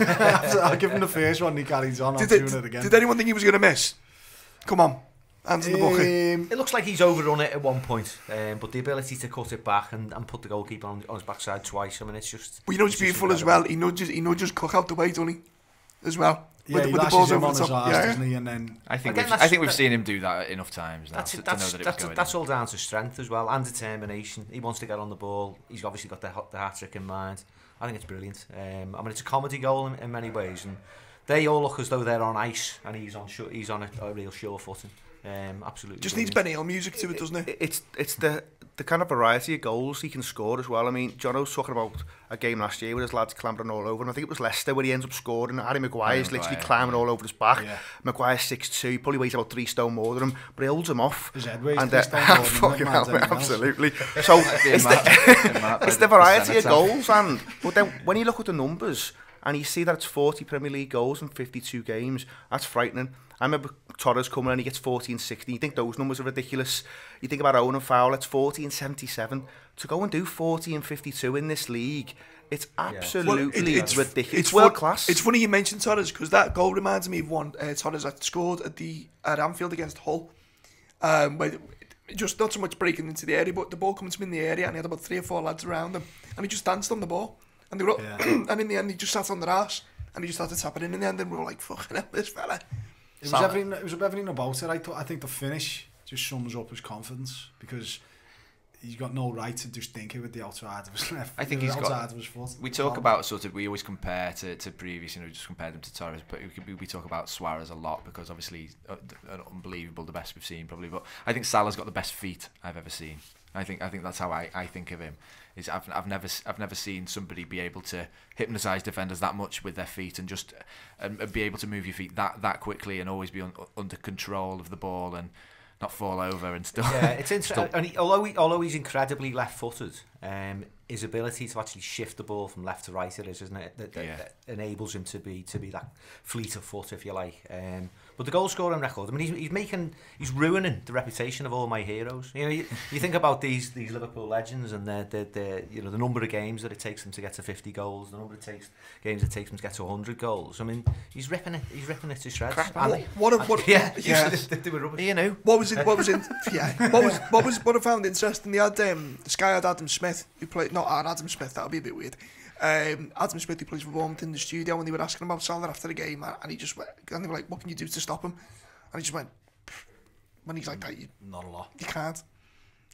I'll give him the first one, he carries on, I'm doing it again. Did anyone think he was going to miss? Come on. Hands in the bucket. It looks like he's overrun it at one point, but the ability to cut it back and put the goalkeeper on his backside twice, I mean, it's just... But you know what's beautiful as well? He nudges Cook out the way, doesn't he? As well. Yeah, with the balls over the top. Doesn't he? And then... I think we've seen him do that enough times now to know that it was going That's all down to strength as well, and determination. He wants to get on the ball. He's obviously got the hat-trick in mind. I think it's brilliant. I mean, it's a comedy goal in many ways, and they all look as though they're on ice, and he's on a real sure footing. Absolutely. Just needs Ben Hill music to it, doesn't it? It's the kind of variety of goals he can score as well. I mean, Jono's talking about a game last year with his lads clambering all over, and I think it was Leicester where he ends up scoring. Harry Maguire's literally climbing all over his back. Yeah. Maguire's 6'2", probably weighs about 3 stone more than him, but he holds him off. His head weighs 3 stone more than him. Absolutely. So it's the variety of goals, and but then when you look at the numbers and you see that it's 40 Premier League goals in 52 games, that's frightening. I remember Torres coming and he gets 40 and 60. You think those numbers are ridiculous. You think about Owen and Fowler, it's 40 and 77. To go and do 40 and 52 in this league, it's absolutely ridiculous. It's world class. It's funny you mentioned Torres, because that goal reminds me of one Torres that scored at Anfield against Hull. Where just not so much breaking into the area, but the ball comes to him in the area and he had about 3 or 4 lads around him and he just danced on the ball. And they were and in the end he just sat on their arse and he just started tapping in the end, and we were like, fucking hell, this fella. It was everything about it. I think the finish just sums up his confidence, because he's got no right to just think it with the outside of his left. I think he's got... Of his foot. We talk about we always compare to previous, just compare them to Torres, but we talk about Suarez a lot because obviously he's unbelievable, the best we've seen probably. But I think Salah's got the best feet I've ever seen. I think that's how I think of him. Is I've never seen somebody be able to hypnotise defenders that much with their feet and just be able to move your feet that quickly and always be under control of the ball and not fall over and stuff. Yeah, it's interesting. And although he's incredibly left-footed, his ability to actually shift the ball from left to right, isn't it? That enables him to be that fleet of foot, if you like. But the goal scoring record, I mean, he's ruining the reputation of all my heroes. You think about these Liverpool legends and the number of games that it takes them to get to 50 goals, the number of games it takes them to get to 100 goals. I mean, he's ripping it to shreds. What I found interesting, they had this guy had Adam Smith who played, not Adam Smith, that would be a bit weird. Adam Smith, who plays for Bournemouth, in the studio, and they were asking about Salah after the game, and he just went, and they were like, what can you do to stop him? And he just went, when he's like that, not a lot. You can't.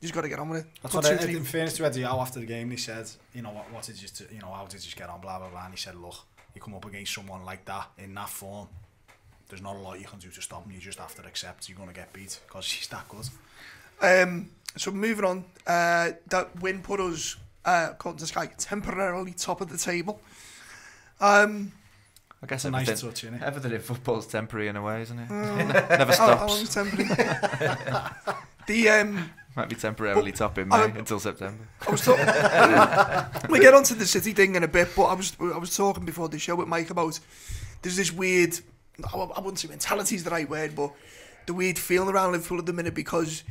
You just got to get on with it. That's what in fairness to Eddie Howe after the game, he said, you know, what did you, how did you get on, blah, blah, blah. And he said, look, you come up against someone like that, in that form, there's not a lot you can do to stop him. You just have to accept you're going to get beat because he's that good. So moving on, that win put us, according to Sky, temporarily top of the table. I guess nice everything, touch, isn't it? everything in football's temporary in a way, isn't it? Never stops. How long is temporary? Might be temporarily top in May until September. I was talking. We get onto the City thing in a bit, but I was talking before the show with Mike about there's this weird, I wouldn't say mentality is the right word, but the weird feeling around Liverpool at the minute because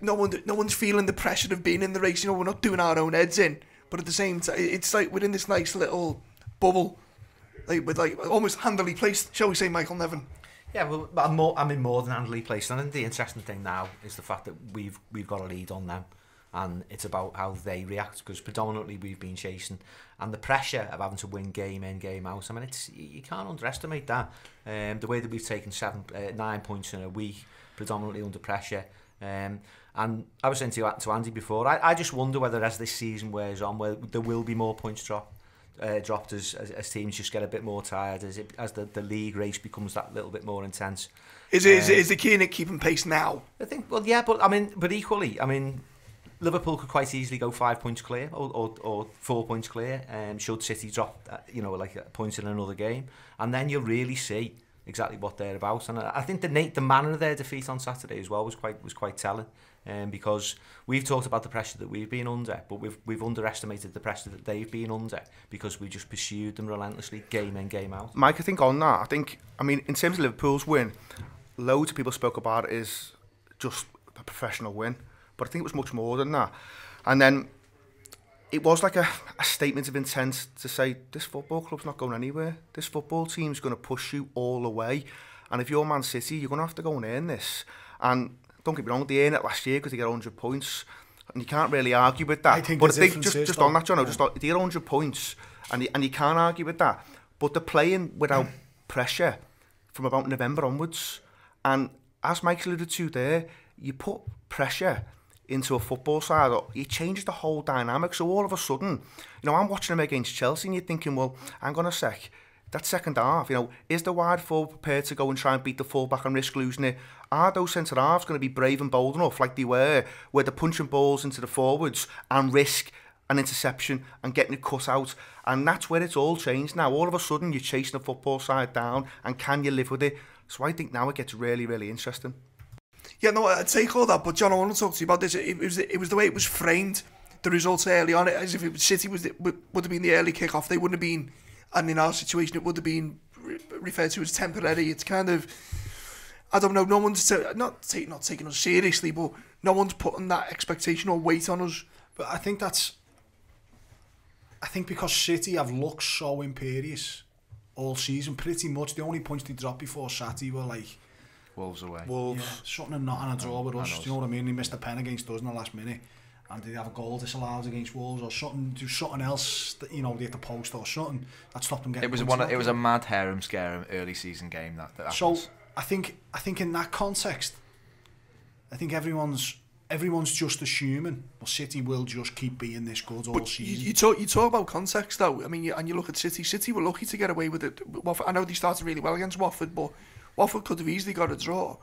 no one's feeling the pressure of being in the race. You know, we're not doing our own heads in, but at the same time, it's like we're in this nice little bubble, like with like almost handily placed, shall we say, Michael Nevin? Yeah, well, I'm in more than handily placed. And the interesting thing now is the fact that we've got a lead on them, and it's about how they react because predominantly we've been chasing, and the pressure of having to win game in, game out. I mean, you can't underestimate that. The way that we've taken 9 points in a week, predominantly under pressure. And I was saying to Andy before, I just wonder whether as this season wears on, where there will be more points dropped as teams just get a bit more tired, as the league race becomes that little bit more intense. Is the key in it keeping pace now? I think, well, yeah, but equally, I mean, Liverpool could quite easily go 5 points clear or 4 points clear. Should City drop, like a point in another game, and then you'll really see exactly what they're about. And I think the manner of their defeat on Saturday as well was quite telling. Because we've talked about the pressure that we've been under, but we've underestimated the pressure that they've been under because we just pursued them relentlessly, game in, game out. Mike, I think on that, I mean, in terms of Liverpool's win, loads of people spoke about it as just a professional win, but I think it was much more than that. And then it was like a statement of intent to say, this football club's not going anywhere. This football team's going to push you all the way. And if you're Man City, you're going to have to go and earn this. And don't get me wrong, they earned it last year because they get 100 points. And you can't really argue with that. But I think just on that, John, they get 100 points and you can't argue with that. But they're playing without pressure from about November onwards. And as Mike alluded to there, you put pressure into a football side, it changes the whole dynamic. So all of a sudden, I'm watching them against Chelsea and you're thinking, well, hang on a sec, that second half, is the wide forward prepared to go and try and beat the fullback and risk losing it? Are those centre halves going to be brave and bold enough, like they were, where they're punching balls into the forwards and risk an interception and getting it cut out? And that's where it's all changed now. All of a sudden, you're chasing the football side down, and can you live with it? So I think now it gets really, really interesting. Yeah, no, I take all that, but John, I want to talk to you about this. It was the way it was framed, the results early on, as if it was City would have been the early kick-off. They wouldn't have been, and in our situation, it would have been referred to as temporary. It's kind of, I don't know, no one's not taking us seriously, but no one's putting that expectation or weight on us. But I think because City have looked so imperious all season, pretty much the only points they dropped before Saturday were like Wolves away. Yeah, something and not and a draw with us. Do you know what I mean? They missed a pen against us in the last minute, and they have a goal disallowed against Wolves or something. Do something else that they hit the post or something that stopped them getting. It was a mad harem scarum early season game that so was. I think in that context, I think everyone's just assuming, well, City will just keep being this good all season. You talk about context though. I mean, and you look at City. City were lucky to get away with it. Watford, I know they started really well against Watford, but Watford could have easily got a draw.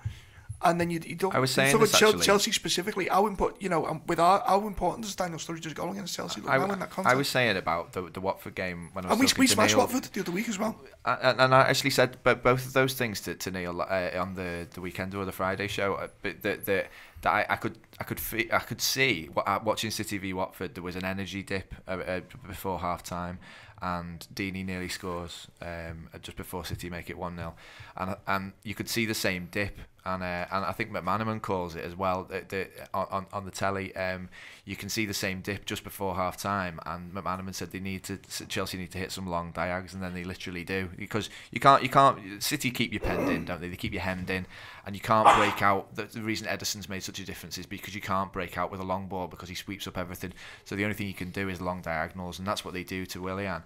And then you don't. I was saying this Chelsea specifically. How important, how important does Daniel Sturridge's goal against Chelsea look now in that context? I was saying about the Watford game when I was. And we smashed Watford the other week as well. And I actually said both of those things to Neil on the weekend or the Friday show. But that I could see watching City v Watford. There was an energy dip before half time. And Deeney nearly scores just before City make it 1-0, and you could see the same dip, and I think McManaman calls it as well on the telly. You can see the same dip just before half time, and McManaman said Chelsea need to hit some long diags, and then they literally do, because you can't City keep you penned in, don't they? They keep you hemmed in, and you can't break out. The reason Ederson's made such a difference is because you can't break out with a long ball because he sweeps up everything. So the only thing you can do is long diagonals, and that's what they do to Willian.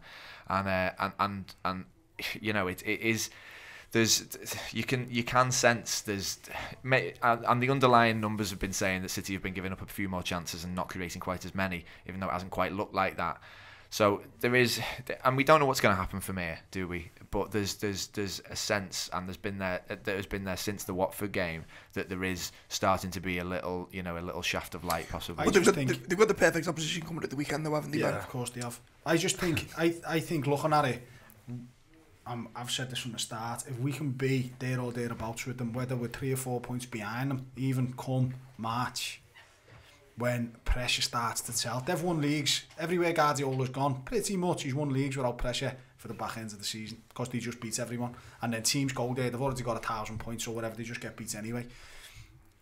And it is you can sense and the underlying numbers have been saying that City have been giving up a few more chances and not creating quite as many, even though it hasn't quite looked like that. So there is, and we don't know what's going to happen from here, do we? But there's a sense, and there's been there since the Watford game, that there is starting to be a little shaft of light possibly. But they've got the perfect opposition coming at the weekend, though, haven't they? Yeah, of course they have. I just think I think looking at it, I've said this from the start. If we can be there or thereabouts with them, whether we're 3 or 4 points behind them, even come March, when pressure starts to tell. They've won leagues everywhere. Guardiola's gone pretty much. He's won leagues without pressure for the back end of the season because they just beat everyone. And then teams go there, they've already got 1,000 points or whatever, they just get beat anyway.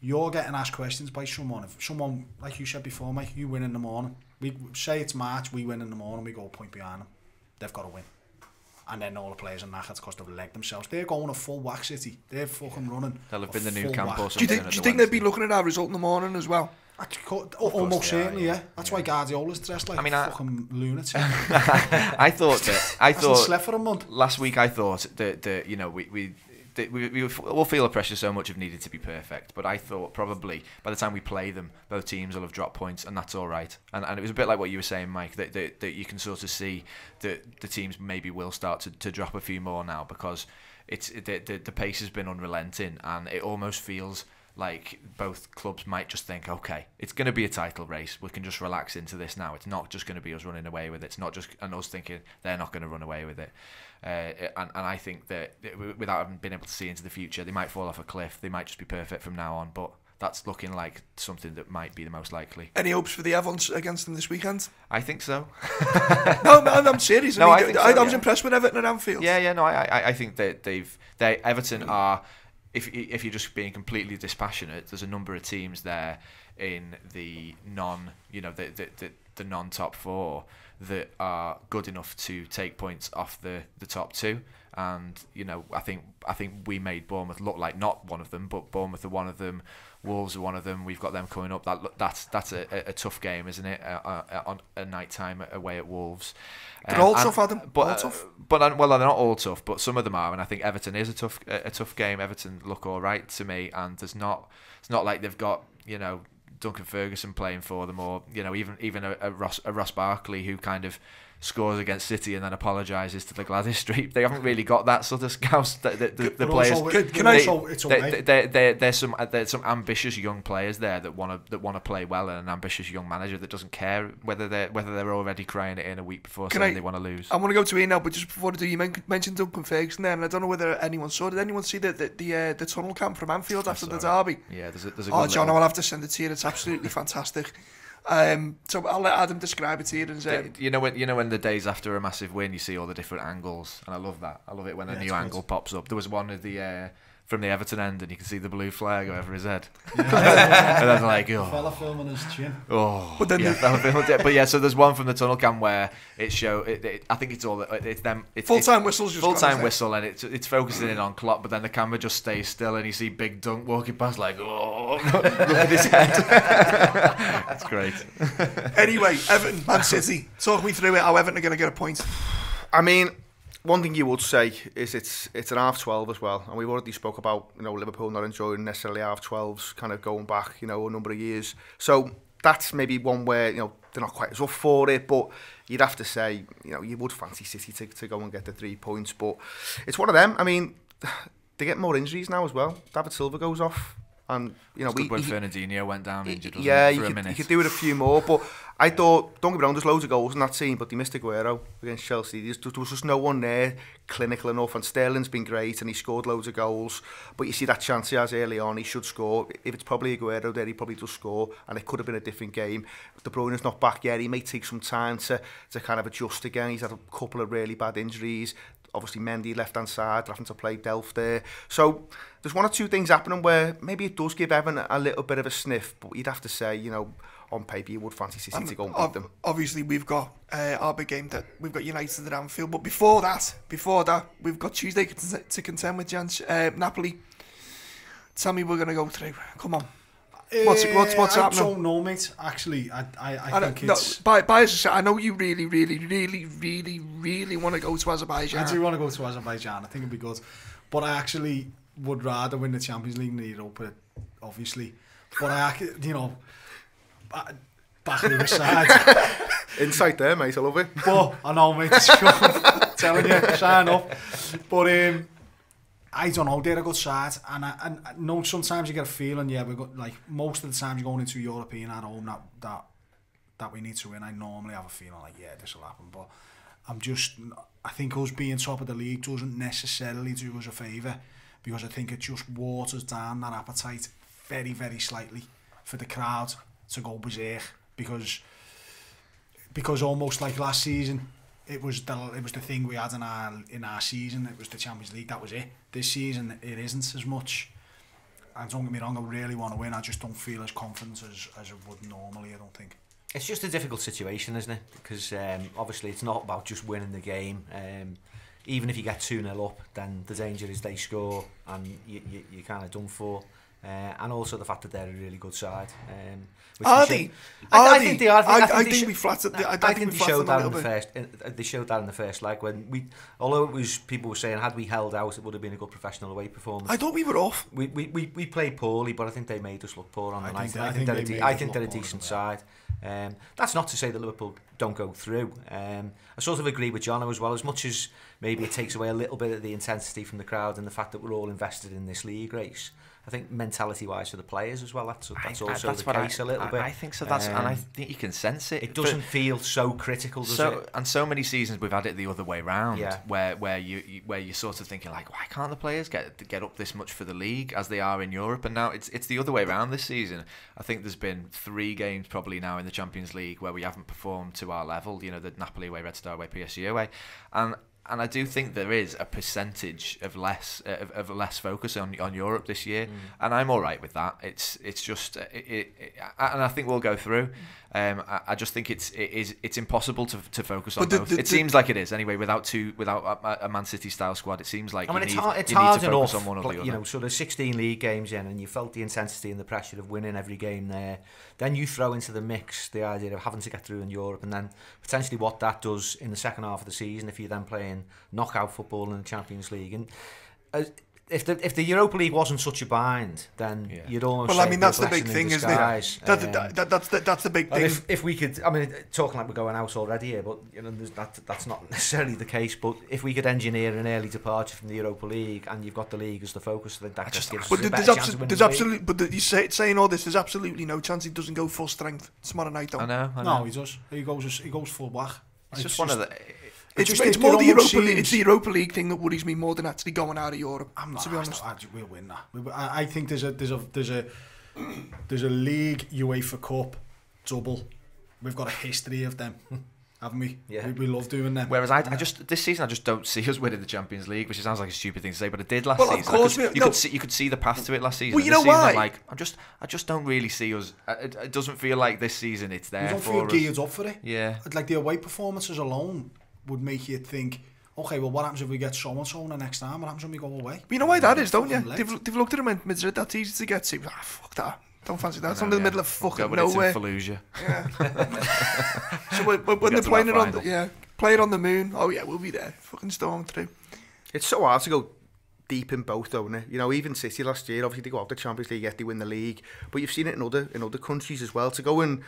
You're getting asked questions by someone. If someone, like you said before, Mike, you win in the morning. We say it's March, we win in the morning, we go a point behind them. They've got to win. And then all the players are knackered because they've legged themselves. They're going a full whack, City. They're fucking running. They'll have been the new camp or something. Do you think they'd be looking at our result in the morning as well? Almost certainly, yeah. That's why Guardiola's dressed like a fucking lunatic. I thought slept for a month. Last week I thought that we will feel the pressure so much of needing to be perfect, but I thought probably by the time we play them, both teams will have dropped points, and that's all right. And it was a bit like what you were saying, Mike, that you can sort of see that the teams maybe will start to drop a few more now, because the pace has been unrelenting, and it almost feels like both clubs might just think, okay, it's going to be a title race, we can just relax into this now. It's not just going to be us running away with it. It's not just us thinking they're not going to run away with it. And I think that without having been able to see into the future, they might fall off a cliff. They might just be perfect from now on, but that's looking like something that might be the most likely. Any hopes for the Evans against them this weekend? I think so. No, I'm serious. No, I think so, I was impressed with Everton at Anfield. I think that Everton are, if you're just being completely dispassionate, there's a number of teams there in the the non-top four that are good enough to take points off the top two. And I think we made Bournemouth look like not one of them, but Bournemouth are one of them. Wolves are one of them. We've got them coming up. That's a tough game, isn't it? On a night time away at Wolves. They're all tough, Adam. All tough. But they're not all tough. But some of them are, and I think Everton is a tough game. Everton look all right to me, and it's not like they've got Duncan Ferguson playing for them, or even a Ross Barkley who kind of scores against City and then apologises to the Gladys Street. They haven't really got that sort of scouse. The players. There's some ambitious young players there that want to play well, and an ambitious young manager that doesn't care whether they're already crying it in a week before saying they want to lose. I want to go to Ian now, but just before I do, you mentioned Duncan Ferguson there, and I don't know whether anyone saw. Did anyone see the tunnel camp from Anfield after the derby? Yeah, there's a good John, I'll have to send it to you. It's absolutely fantastic. So I'll let Adam describe it to you. And when the days after a massive win, you see all the different angles, and I love that. I love it when a new angle pops up. There was one of the from the Everton end, and you can see the blue flag over his head. And then fella filming his chin. But then so there's one from the tunnel cam where it I think it's them. It's full-time whistles. Full-time whistle, and it's focusing in on Klopp, but then the camera just stays still, and you see Big Dunk walking past look at his head. That's great. Anyway, Everton, Man City. Talk me through it. How Everton are going to get a point? I mean, one thing you would say is it's an half-12 as well, and we've already spoke about Liverpool not enjoying necessarily half-12s, kind of going back a number of years. So that's maybe one where they're not quite as up for it, but you'd have to say you would fancy City to go and get the 3 points. But it's one of them. I mean, they get more injuries now as well. David Silva goes off. And when Fernandinho went down injured, for a minute. You could do it a few more, but I thought, don't get me wrong, there's loads of goals in that team, but they missed Aguero against Chelsea. There was just no one there clinical enough, and Sterling's been great, and he scored loads of goals, but you see that chance he has early on, he should score. If it's probably Aguero there, he probably does score, and it could have been a different game. De Bruyne's not back yet, he may take some time to kind of adjust again. He's had a couple of really bad injuries. Obviously Mendy left-hand side, having to play Delph there. So there's one or two things happening where maybe it does give Evan a little bit of a sniff, but you'd have to say, on paper you would fancy City to go and beat them. Obviously we've got our big game that we've got United at Anfield, but before that we've got Tuesday to contend with Napoli. Tell me we're going to go through. Come on. What's happening? I don't know, mate. Actually, I think it's... I know you really, really, really, really, really want to go to Azerbaijan. I do want to go to Azerbaijan. I think it'd be good. But I actually would rather win the Champions League than the Europa, obviously. But back Lewis side. Insight there, mate. I love it. But I know, mate. I'm telling you, sign up. But I don't know. They're a good side, and I know sometimes you get a feeling. Yeah, we got like most of the time you're going into European at home that we need to win. I normally have a feeling like, yeah, this will happen. But I think us being top of the league doesn't necessarily do us a favour, because I think it just waters down that appetite very, very slightly for the crowd to go berserk, because almost like last season, it was the thing we had in our season. It was the Champions League. That was it. This season, it isn't as much. And don't get me wrong, I really want to win. I just don't feel as confident as I would normally. I don't think. It's just a difficult situation, isn't it? Because obviously it's not about just winning the game. Even if you get 2-0 up, then the danger is they score and you're kind of done for. And also the fact that they're a really good side. I think they are. I think we flattered. I think they showed that in the first. They showed that in the first leg when although it was people were saying had we held out, it would have been a good professional away performance. I thought we were off. We played poorly, but I think they made us look poor on the night. I think they're a decent side. That's not to say that Liverpool don't go through. I sort of agree with Jono as well. As much as maybe it takes away a little bit of the intensity from the crowd and the fact that we're all invested in this league race, I think mentality-wise for the players as well, that's also the case a little bit. I think so. And I think you can sense it. It doesn't feel so critical, does it? And so many seasons we've had it the other way round, where you're sort of thinking like, why can't the players get up this much for the league as they are in Europe? And now it's the other way round this season. I think there's been 3 games probably now in the Champions League where we haven't performed to our level. You know, the Napoli away, Red Star away, PSG away, and I do think there is a percentage of less focus on Europe this year, and I'm all right with that. It's just and I think we'll go through. I just think it's impossible to focus on both. It seems like it is anyway. Without a Man City style squad, it seems like it's hard to enough. Focus on one or the other. You know, sort of 16 league games in, and you felt the intensity and the pressure of winning every game there. Then you throw into the mix the idea of having to get through in Europe, and then potentially what that does in the second half of the season if you're then playing knockout football in the Champions League. And if the Europa League wasn't such a bind, then you'd almost. Well, I mean, that's the big thing, isn't it? That's the big thing. If we could, I mean, talking like we're going out already here, but you know, that's not necessarily the case. But if we could engineer an early departure from the Europa League, and you've got the league as the focus, then that just gives us a better chance of winning the league. But you saying all this, there's absolutely no chance he doesn't go full strength tomorrow night, though. I know. No, he does. He goes full back. It's just one of the. It's more the Europa League. It's the Europa League thing that worries me more than actually going out of Europe. To be honest, we'll win that. I think there's a league UEFA Cup double. We've got a history of them, haven't we? Yeah, we love doing them. Whereas I just this season I just don't see us winning the Champions League, which sounds like a stupid thing to say, but it did last season. Of course, you could see the path to it last season. Well, you know why? I just don't really see us. It doesn't feel like this season it's there. You don't feel geared up for it. Yeah, like the away performances alone would make you think, okay, well, what happens if we get so and so in the next time? What happens when we go away? But you know why that is, don't you? They've looked at him in Madrid. That's easy to get to. Fuck that. Don't fancy that. It's in the middle of fucking nowhere. It's in Fallujah. Yeah. So when they're playing it on play it on the moon. Oh yeah, we'll be there. Fucking storm through. It's so hard to go deep in both, though, isn't it? You know, even City last year, obviously they go out the Champions League, yet they win the league. But you've seen it in other countries as well. To go and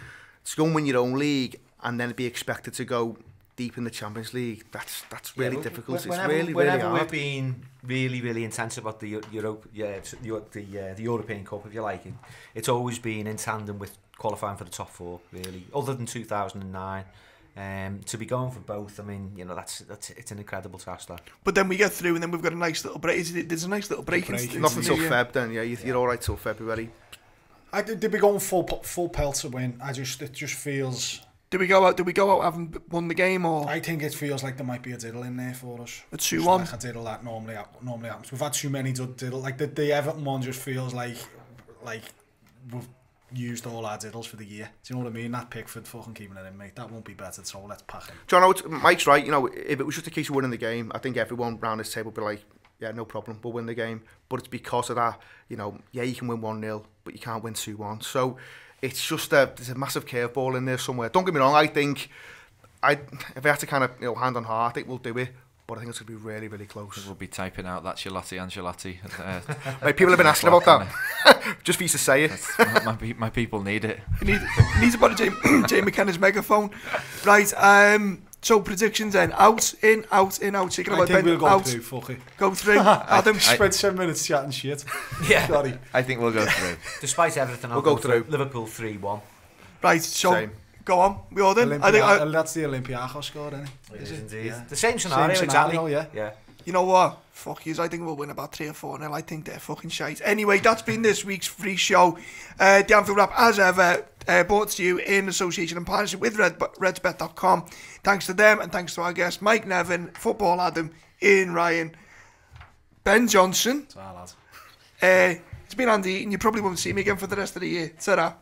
win your own league and then be expected to go deep in the Champions League, that's really difficult. It's really hard. We've been really intense about the European Cup, if you like. It's always been in tandem with qualifying for the top 4, really. Other than 2009, to be going for both, I mean, you know, it's an incredible task. That. But then we get through, and then we've got a nice little break. There's a nice little break. Nothing till Feb, then. Yeah, you're all right till February. They'd be going full pelt to win. It just feels. Did we go out having won the game, or? I think it feels like there might be a diddle in there for us. A 2-1. Like a diddle that normally happens. We've had too many diddle. Like the Everton one just feels like we've used all our diddles for the year. Do you know what I mean? That Pickford fucking keeping it in, mate. That won't be better. So let's pack him. John, Mike's right. You know, if it was just a case of winning the game, I think everyone round this table would be like, yeah, no problem, we'll win the game. But it's because of that. You know, yeah, you can win 1-0, but you can't win 2-1. So. It's just there's a massive curveball in there somewhere. Don't get me wrong. I think if I had to kind of hand on heart, I think we'll do it. but I think it's going to be really, really close. We'll be typing out that's Ancelotti. Like, people have been asking about that. Just for you to say it. My people need it. You need to put Jay McKenna's megaphone. Right, so predictions then. Out, in, out, in, out. I think we'll go through, fuck it. Go through. Adam. Spent 10 minutes chatting shit. Yeah. Sorry. I think we'll go through. Despite everything, I'll go through. Liverpool 3-1. Right, so Same. go on. We all done. That's the Olympiacos score, isn't it? It is indeed. Yeah. The same scenario, exactly. Yeah. You know what? Fuck yous. I think we'll win about 3 or 4-0. I think they're fucking shite. Anyway, that's been this week's free show. The Anfield Wrap, as ever, brought to you in association and partnership with RedsBet.com. Thanks to them and thanks to our guest, Mike Nevin, Football Adam, Ian Ryan, Ben Johnson. It's all, lads. It's been Andy, and you probably won't see me again for the rest of the year. Ta-ra.